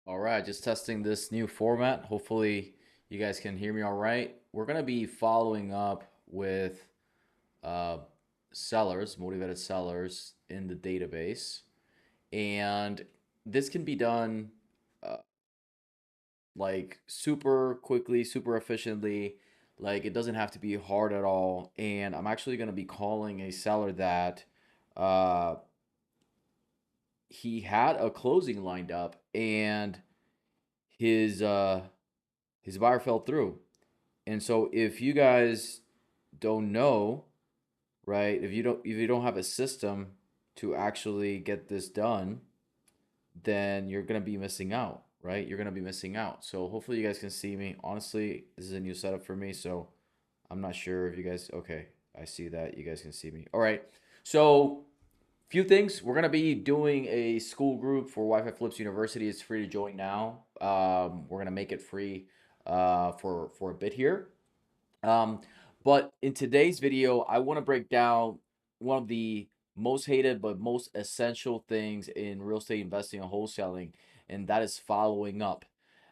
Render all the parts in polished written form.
All right, just testing this new format. Hopefully, you guys can hear me all right. We're going to be following up with uh, sellers, motivated sellers in the database. And this can be done uh, like super quickly, super efficiently. Like it doesn't have to be hard at all. And I'm actually going to be calling a seller that uh, he had a closing lined up and his uh, his buyer fell through. And so if you guys don't know, right, if you don't have a system to actually get this done, then you're going to be missing out, right? You're going to be missing out. So hopefully you guys can see me. Honestly, this is a new setup for me, so I'm not sure if you guys okay, I see that you guys can see me. All right. So few things. We're gonna be doing a school group for Wi-Fi Flips University. It's free to join now. We're gonna make it free for a bit here. Um, but in today's video, I want to break down one of the most hated but most essential things in real estate investing and wholesaling, and that is following up.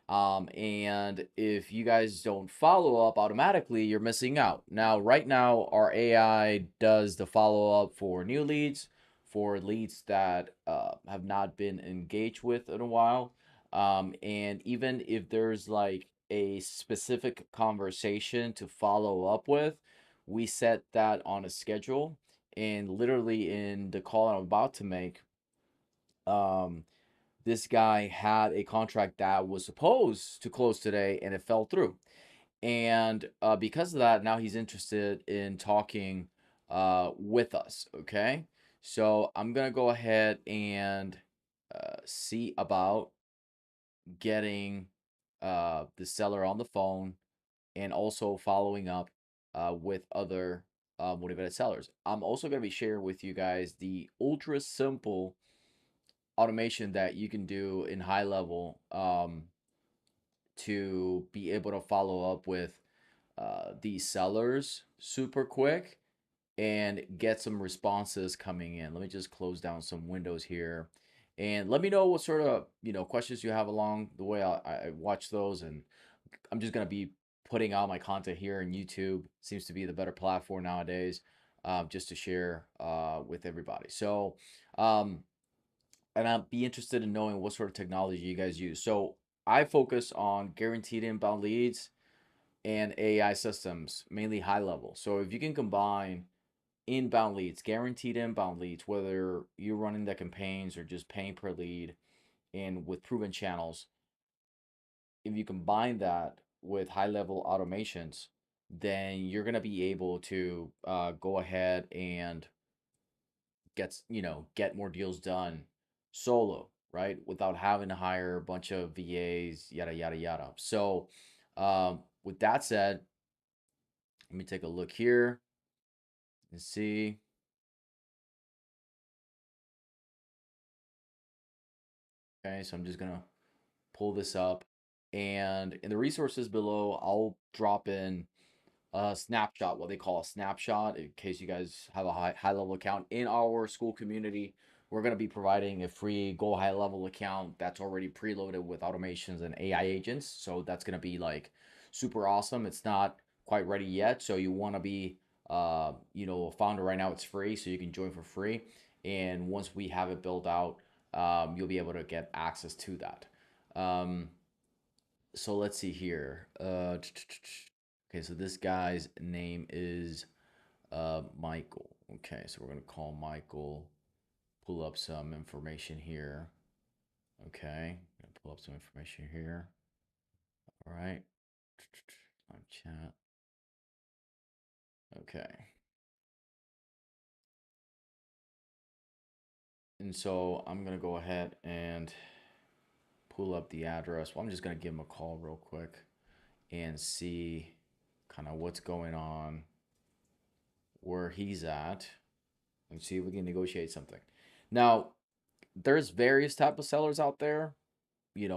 And if you guys don't follow up automatically, you're missing out. Now, right now, our AI does the follow up for new leads, for leads that have not been engaged with in a while. And even if there's like a specific conversation to follow up with, we set that on a schedule. And literally in the call I'm about to make, um, this guy had a contract that was supposed to close today and it fell through. And because of that, now he's interested in talking with us. Okay. So I'm going to go ahead and see about getting the seller on the phone and also following up with other motivated sellers. I'm also going to be sharing with you guys the ultra simple automation that you can do in high level to be able to follow up with these sellers super quick and get some responses coming in. Let me just close down some windows here and let me know what sort of questions you have along the way. I watch those, and I'm just gonna be putting out my content here, and YouTube seems to be the better platform nowadays, just to share with everybody. So um, and I'd be interested in knowing what sort of technology you guys use. So I focus on guaranteed inbound leads and AI systems, mainly high level. So if you can combine inbound leads, guaranteed inbound leads, whether you're running the campaigns or just paying per lead, and with proven channels, if you combine that with high level automations, then you're going to be able to go ahead and get more deals done solo, right, without having to hire a bunch of VAs, yada yada yada. So with that said, let me take a look here and see. Okay, so I'm just gonna pull this up, and in the resources below I'll drop in a snapshot, what they call a snapshot, in case you guys have a high level account in our school community. We're going to be providing a free Go High Level account that's already preloaded with automations and AI agents. So that's going to be like super awesome. It's not quite ready yet, so you want to be a founder right now. It's free, so you can join for free. And once we have it built out, you'll be able to get access to that. Um, so let's see here. Okay, so this guy's name is Michael. Okay, so we're gonna call Michael. Pull up some information here. Okay, gonna pull up some information here. All right. Live chat. Okay. And so I'm gonna go ahead and pull up the address. Well, I'm just gonna give him a call real quick and see kind of what's going on, where he's at, and see if we can negotiate something. Now, there's various type of sellers out there.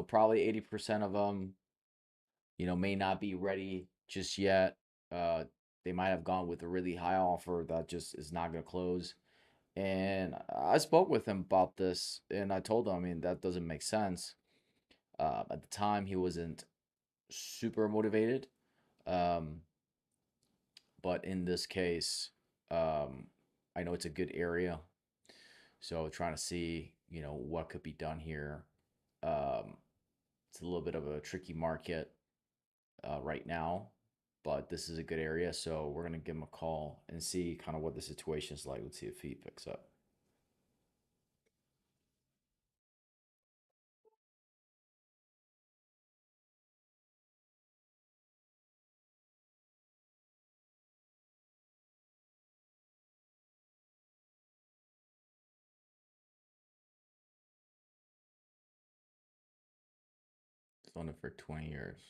Probably 80% of them, may not be ready just yet. Uh, they might have gone with a really high offer that just is not going to close. And I spoke with him about this, and I told him, I mean, that doesn't make sense. At the time, he wasn't super motivated. Um, but in this case, I know it's a good area. So trying to see, what could be done here. Um, it's a little bit of a tricky market right now, but this is a good area. So we're gonna give him a call and see kind of what the situation is like. Let's see if he picks up. It's owned it for 20 years.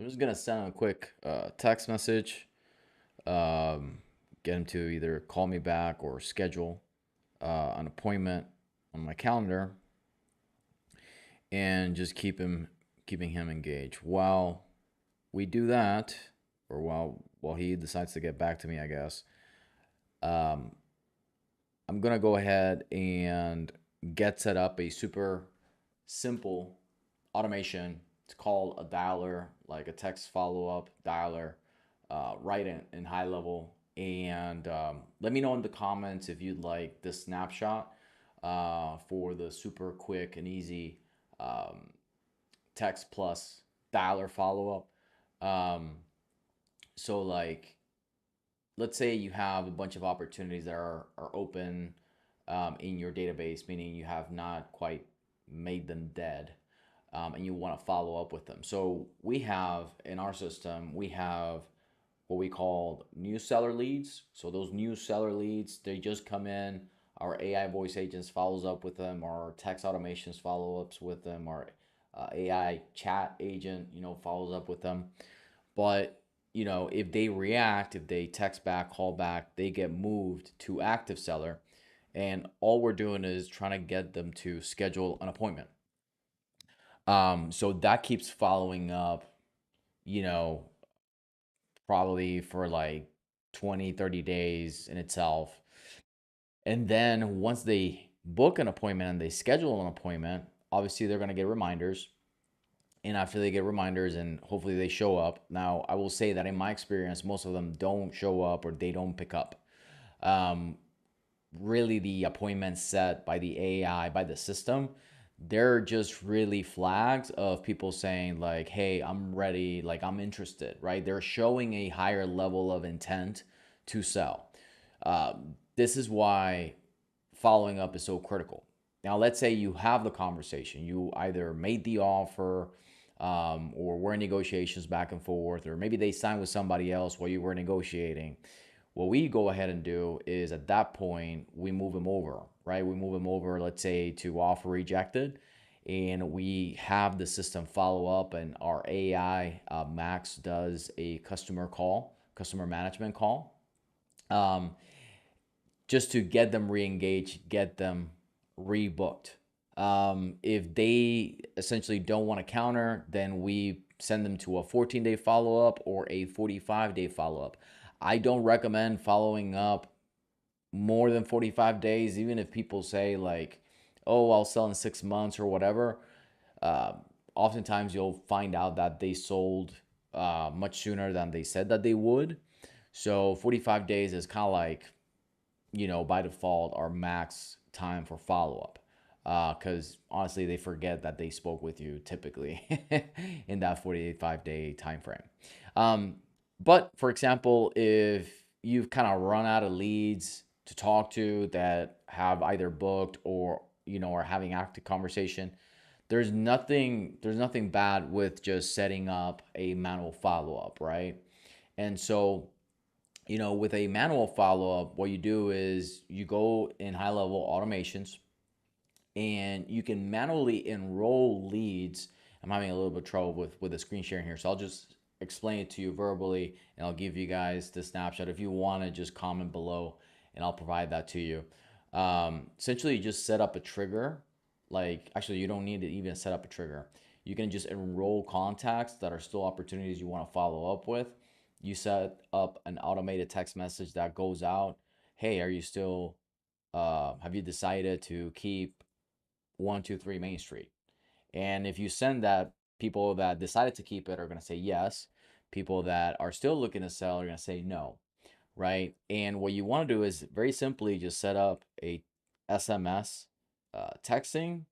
I'm just gonna send him a quick text message. Um, get him to either call me back or schedule an appointment on my calendar, and just keeping him engaged. While we do that, or while he decides to get back to me, I guess. Um, I'm gonna go ahead and get set up a super simple automation. It's called a dialer, like a text follow up dialer, right in high level. And let me know in the comments if you'd like this snapshot for the super quick and easy um, text plus dialer follow up. So like, let's say you have a bunch of opportunities that are open in your database, meaning you have not quite made them dead, and you want to follow up with them. So we have in our system, we have what we call new seller leads. So those new seller leads, they just come in. Our AI voice agents follows up with them. Our text automations follow ups with them. Our AI chat agent, follows up with them. But if they react, if they text back, call back, they get moved to active seller, and all we're doing is trying to get them to schedule an appointment. So that keeps following up, you know, probably for like 20, 30 days in itself. And then once they book an appointment and they schedule an appointment, obviously they're going to get reminders. And after they get reminders and hopefully they show up. Now, I will say that in my experience, most of them don't show up or they don't pick up. Um, Really, the appointments set by the AI, by the system, they're just really flags of people saying, like, hey, I'm ready, like, I'm interested, right? They're showing a higher level of intent to sell. This is why following up is so critical. Now, let's say you have the conversation, you either made the offer, or were in negotiations back and forth, or maybe they signed with somebody else while you were negotiating. What we go ahead and do is at that point, we move them over, right? We move them over, let's say, to offer rejected, and we have the system follow up, and our AI, Max, does a customer management call. Um, just to get them re-engaged, get them rebooked. If they essentially don't want to counter, then we send them to a 14-day follow-up or a 45-day follow-up. I don't recommend following up more than 45 days, even if people say like, oh, I'll sell in 6 months or whatever. Uh, Oftentimes you'll find out that they sold much sooner than they said that they would. So 45 days is kind of like, by default, our max time for follow up. Because honestly, they forget that they spoke with you typically in that 45-day time frame. Um, but for example, if you've kind of run out of leads to talk to that have either booked or are having active conversation, there's nothing bad with just setting up a manual follow up, right? And so with a manual follow up, what you do is you go in high level automations and you can manually enroll leads. I'm having a little bit of trouble with the screen sharing here, so I'll just explain it to you verbally and I'll give you guys the snapshot. If you want to, just comment below and I'll provide that to you. Essentially, you just set up a trigger. Like, actually, you don't need to even set up a trigger. You can just enroll contacts that are still opportunities you want to follow up with. You set up an automated text message that goes out. Hey, are you still, have you decided to keep 123 Main Street? And if you send that, people that decided to keep it are going to say yes. People that are still looking to sell are going to say no, right? And what you want to do is very simply just set up a SMS texting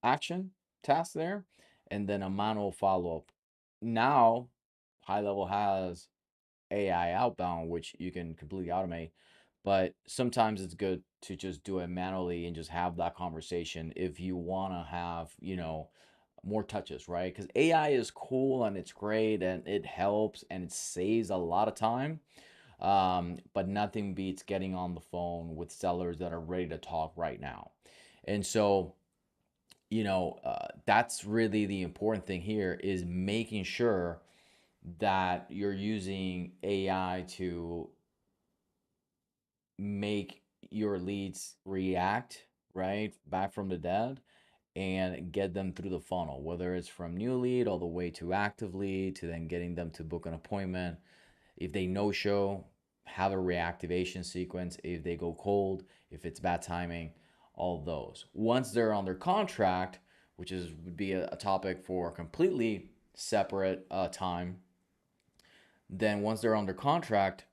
action task there, and then a manual follow up. Now, High Level has AI outbound, which you can completely automate, but sometimes it's good to just do it manually and just have that conversation if you want to have, more touches, right? Because AI is cool and it's great and it helps and it saves a lot of time. But nothing beats getting on the phone with sellers that are ready to talk right now. And so, that's really the important thing here is making sure that you're using AI to make your leads react, right, back from the dead and get them through the funnel, whether it's from new lead all the way to active lead to then getting them to book an appointment. If they no show, have a reactivation sequence. If they go cold, if it's bad timing, all of those. Once they're on their contract, which is would be a topic for a completely separate time, then once they're under contract,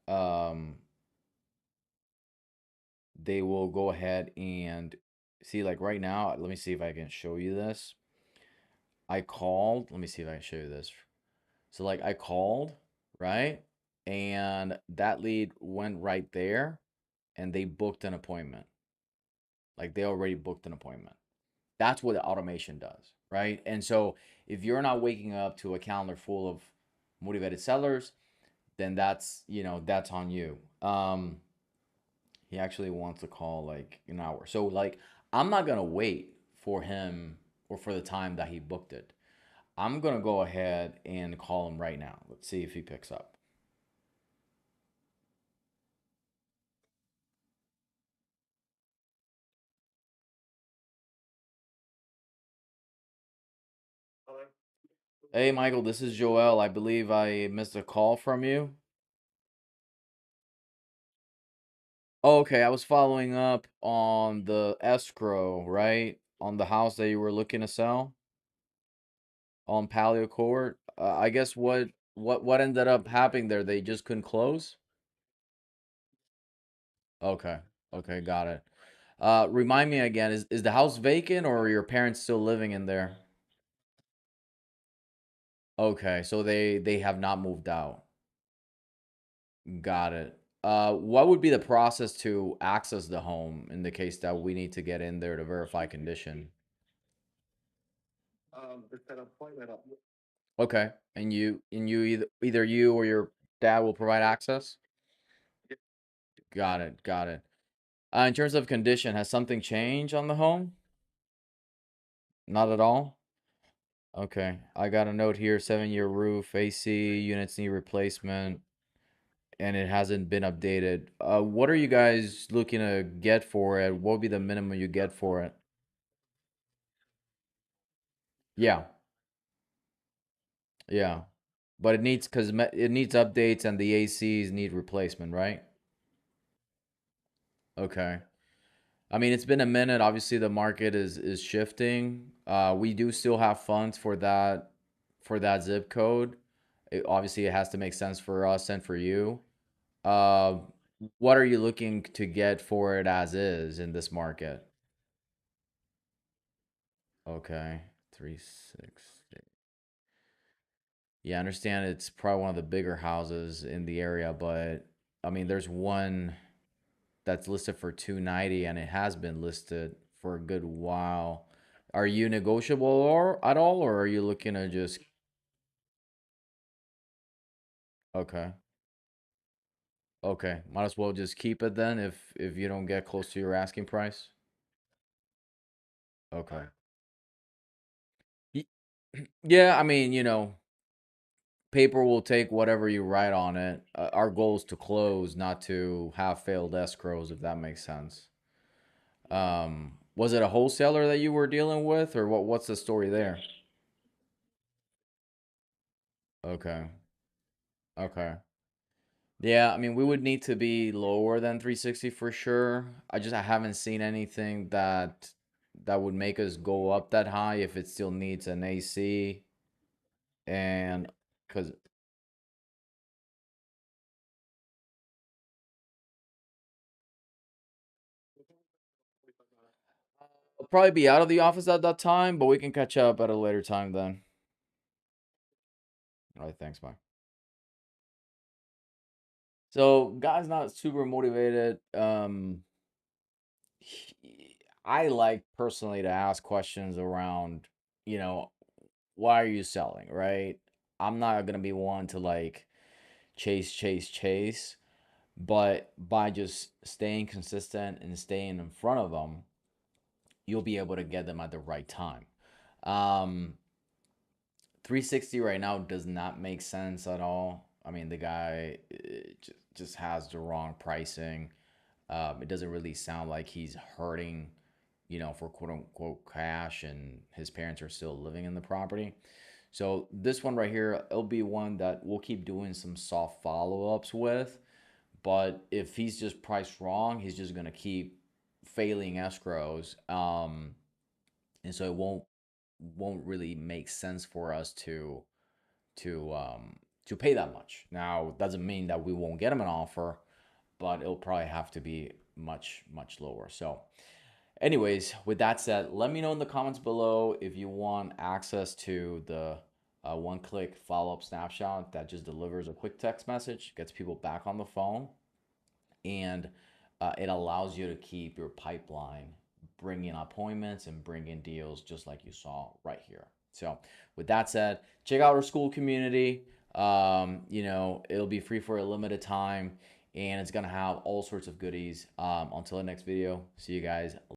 they will go ahead and see, like right now, let me see if I can show you this. I called, let me see if I can show you this. So like I called, right? And that lead went right there and they booked an appointment. Like they already booked an appointment. That's what the automation does, right? And so if you're not waking up to a calendar full of motivated sellers, then that's on you. He actually wants to call like an hour. So like I'm not gonna wait for him or for the time that he booked it. I'm gonna go ahead and call him right now. Let's see if he picks up. Hey Michael, this is Joel. I believe I missed a call from you. Oh, okay, I was following up on the escrow, right? On the house that you were looking to sell on Palio Court. I guess what ended up happening there? They just couldn't close? Okay. Okay, got it. Remind me again, is the house vacant or are your parents still living in there? Okay, so they have not moved out. Got it. What would be the process to access the home in the case that we need to get in there to verify condition? Okay, and you either you or your dad will provide access? Got it, got it. In terms of condition, has something changed on the home? Not at all? Okay, I got a note here, 7-year roof, AC, units need replacement, and it hasn't been updated. What are you guys looking to get for it? What would be the minimum you get for it? Yeah, yeah. But it needs, because it needs updates and the ACs need replacement, right? Okay. I mean, it's been a minute. Obviously, the market is shifting. We do still have funds for that zip code. Obviously, it has to make sense for us and for you. Uh, what are you looking to get for it as is in this market? Okay, 360. Yeah, I understand it's probably one of the bigger houses in the area, but I mean, there's one that's listed for 290 and it has been listed for a good while. Are you negotiable or at all, or are you looking to just okay. Okay. Might as well just keep it then if you don't get close to your asking price. Okay. Y- Yeah, I mean, paper will take whatever you write on it. Our goal is to close, not to have failed escrows, if that makes sense. Was it a wholesaler that you were dealing with, or what's the story there? Okay. Okay. Yeah, I mean, we would need to be lower than 360 for sure. I haven't seen anything that would make us go up that high if it still needs an AC and because I'll probably be out of the office at that time, but we can catch up at a later time then. All right, thanks, bye. So, guy's not super motivated. I like personally to ask questions around, you know, why are you selling, right? I'm not gonna be one to like chase, but by just staying consistent and staying in front of them, you'll be able to get them at the right time. Um, 360 right now does not make sense at all. I mean, the guy just has the wrong pricing. It doesn't really sound like he's hurting, for quote unquote cash, and his parents are still living in the property. So this one right here, it'll be one that we'll keep doing some soft follow-ups with. But if he's just priced wrong, he's just gonna keep failing escrows. And so it won't really make sense for us to to pay that much. Now, doesn't mean that we won't get him an offer, but it'll probably have to be much lower. So, anyways, with that said, let me know in the comments below if you want access to the one-click follow-up snapshot that just delivers a quick text message, gets people back on the phone, and it allows you to keep your pipeline, bring in appointments and bring in deals just like you saw right here. So with that said, check out our school community. It'll be free for a limited time, and it's gonna have all sorts of goodies. Until the next video, see you guys